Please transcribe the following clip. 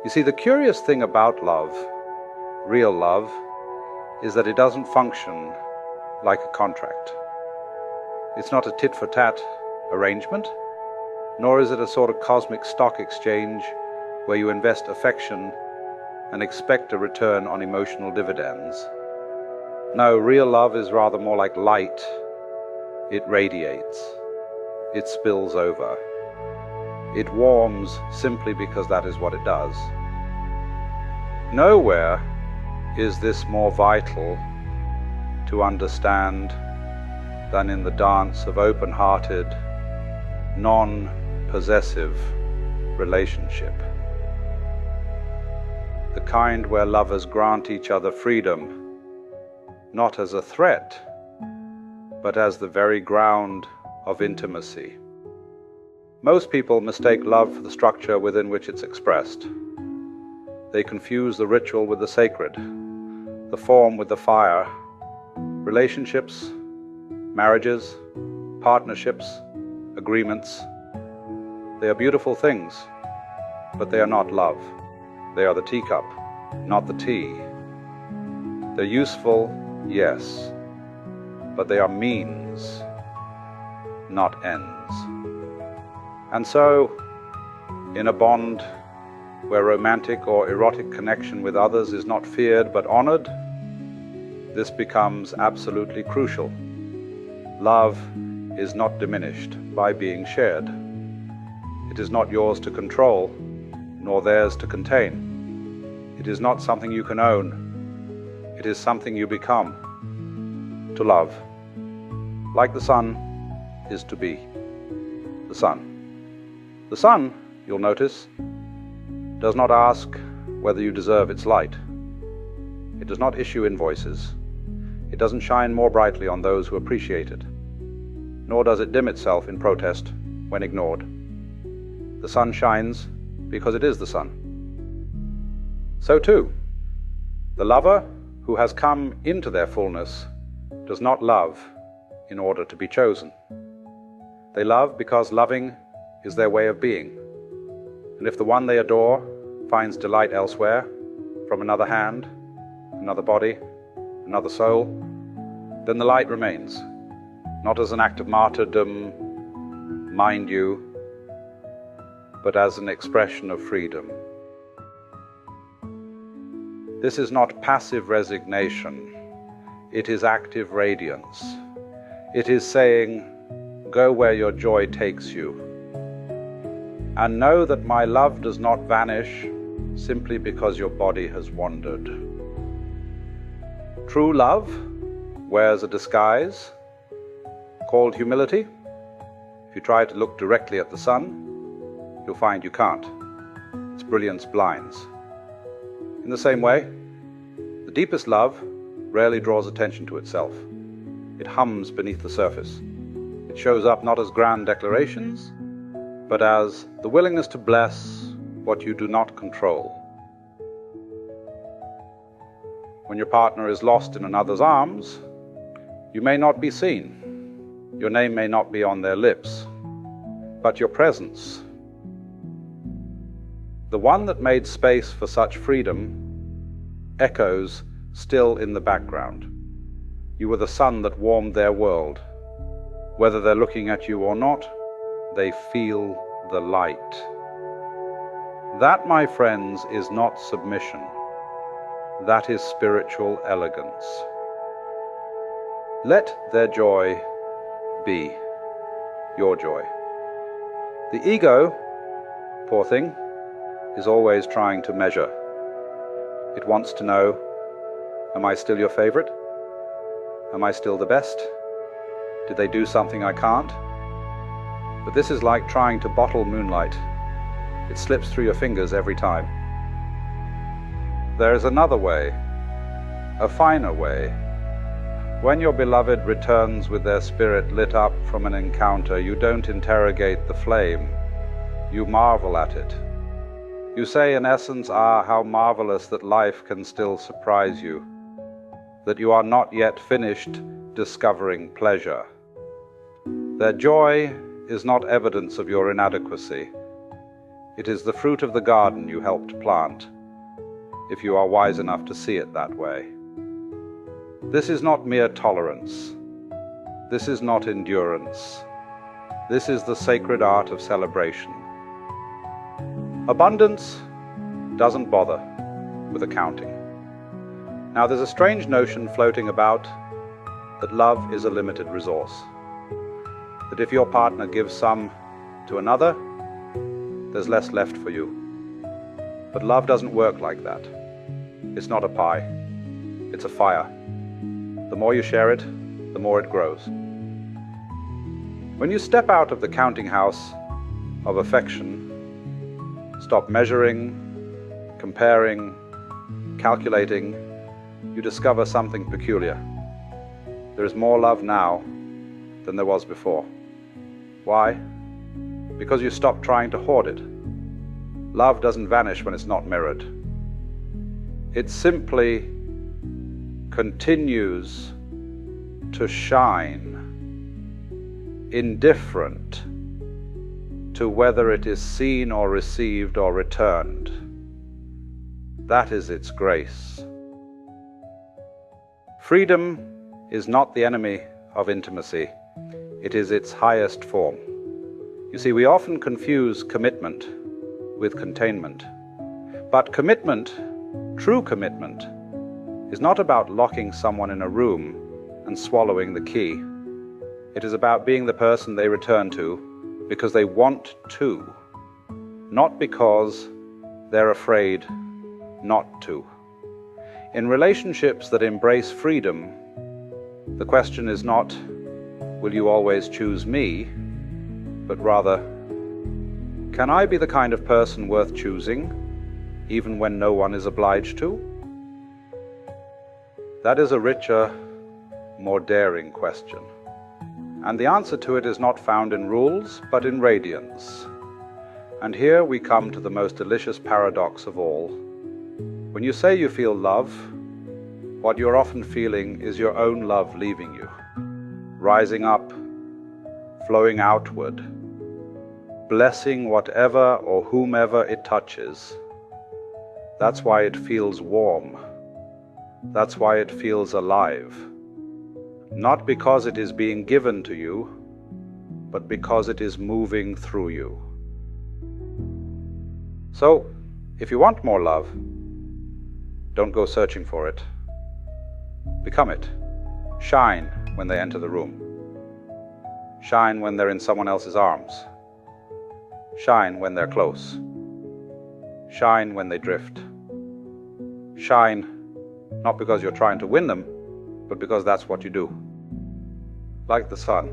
You see, the curious thing about love, real love, is that it doesn't function like a contract. It's not a tit-for-tat arrangement, nor is it a sort of cosmic stock exchange where you invest affection and expect a return on emotional dividends. No, real love is rather more like light. It radiates. It spills over. It warms simply because that is what it does. Nowhere is this more vital to understand than in the dance of open-hearted, non-possessive relationship. The kind where lovers grant each other freedom, not as a threat, but as the very ground of intimacy. Most people mistake love for the structure within which it's expressed. They confuse the ritual with the sacred, the form with the fire. Relationships, marriages, partnerships, agreements, they are beautiful things, but they are not love. They are the teacup, not the tea. They're useful, yes, but they are means, not ends. And so, in a bond where romantic or erotic connection with others is not feared but honored, this becomes absolutely crucial. Love is not diminished by being shared. It is not yours to control, nor theirs to contain. It is not something you can own. It is something you become. To love, like the sun, is to be the sun. The sun, you'll notice, does not ask whether you deserve its light. It does not issue invoices. It doesn't shine more brightly on those who appreciate it, nor does it dim itself in protest when ignored. The sun shines because it is the sun. So too, the lover who has come into their fullness does not love in order to be chosen. They love because loving is their way of being. And if the one they adore finds delight elsewhere, from another hand, another body, another soul, then the light remains, not as an act of martyrdom, mind you, but as an expression of freedom. This is not passive resignation, it is active radiance. It is saying, go where your joy takes you, and know that my love does not vanish simply because your body has wandered. True love wears a disguise called humility. If you try to look directly at the sun, you'll find you can't. Its brilliance blinds. In the same way, the deepest love rarely draws attention to itself. It hums beneath the surface. It shows up not as grand declarations, but as the willingness to bless what you do not control. When your partner is lost in another's arms, you may not be seen. Your name may not be on their lips, but your presence. The one that made space for such freedom echoes still in the background. You were the sun that warmed their world. Whether they're looking at you or not, they feel the light. That, my friends, is not submission. That is spiritual elegance. Let their joy be your joy. The ego, poor thing, is always trying to measure. It wants to know, am I still your favorite? Am I still the best? Did they do something I can't? But this is like trying to bottle moonlight. It slips through your fingers every time. There is another way, a finer way. When your beloved returns with their spirit lit up from an encounter, you don't interrogate the flame. You marvel at it. You say in essence, how marvelous that life can still surprise you, that you are not yet finished discovering pleasure. Their joy is not evidence of your inadequacy. It is the fruit of the garden you helped plant, if you are wise enough to see it that way. This is not mere tolerance. This is not endurance. This is the sacred art of celebration. Abundance doesn't bother with accounting. Now, there's a strange notion floating about that love is a limited resource. That if your partner gives some to another, there's less left for you. But love doesn't work like that. It's not a pie. It's a fire. The more you share it, the more it grows. When you step out of the counting house of affection, stop measuring, comparing, calculating, you discover something peculiar. There is more love now than there was before. Why? Because you stop trying to hoard it. Love doesn't vanish when it's not mirrored. It simply continues to shine, indifferent to whether it is seen or received or returned. That is its grace. Freedom is not the enemy of intimacy. It is its highest form. You see, we often confuse commitment with containment. But commitment, true commitment, is not about locking someone in a room and swallowing the key. It is about being the person they return to because they want to, not because they're afraid not to. In relationships that embrace freedom, the question is not, will you always choose me? But rather, can I be the kind of person worth choosing, even when no one is obliged to? That is a richer, more daring question. And the answer to it is not found in rules, but in radiance. And here we come to the most delicious paradox of all. When you say you feel love, what you're often feeling is your own love leaving you, rising up, flowing outward, blessing whatever or whomever it touches. That's why it feels warm. That's why it feels alive. Not because it is being given to you, but because it is moving through you. So, if you want more love, don't go searching for it. Become it. Shine when they enter the room. Shine when they're in someone else's arms. Shine when they're close. Shine when they drift. Shine not because you're trying to win them, but because that's what you do. Like the sun.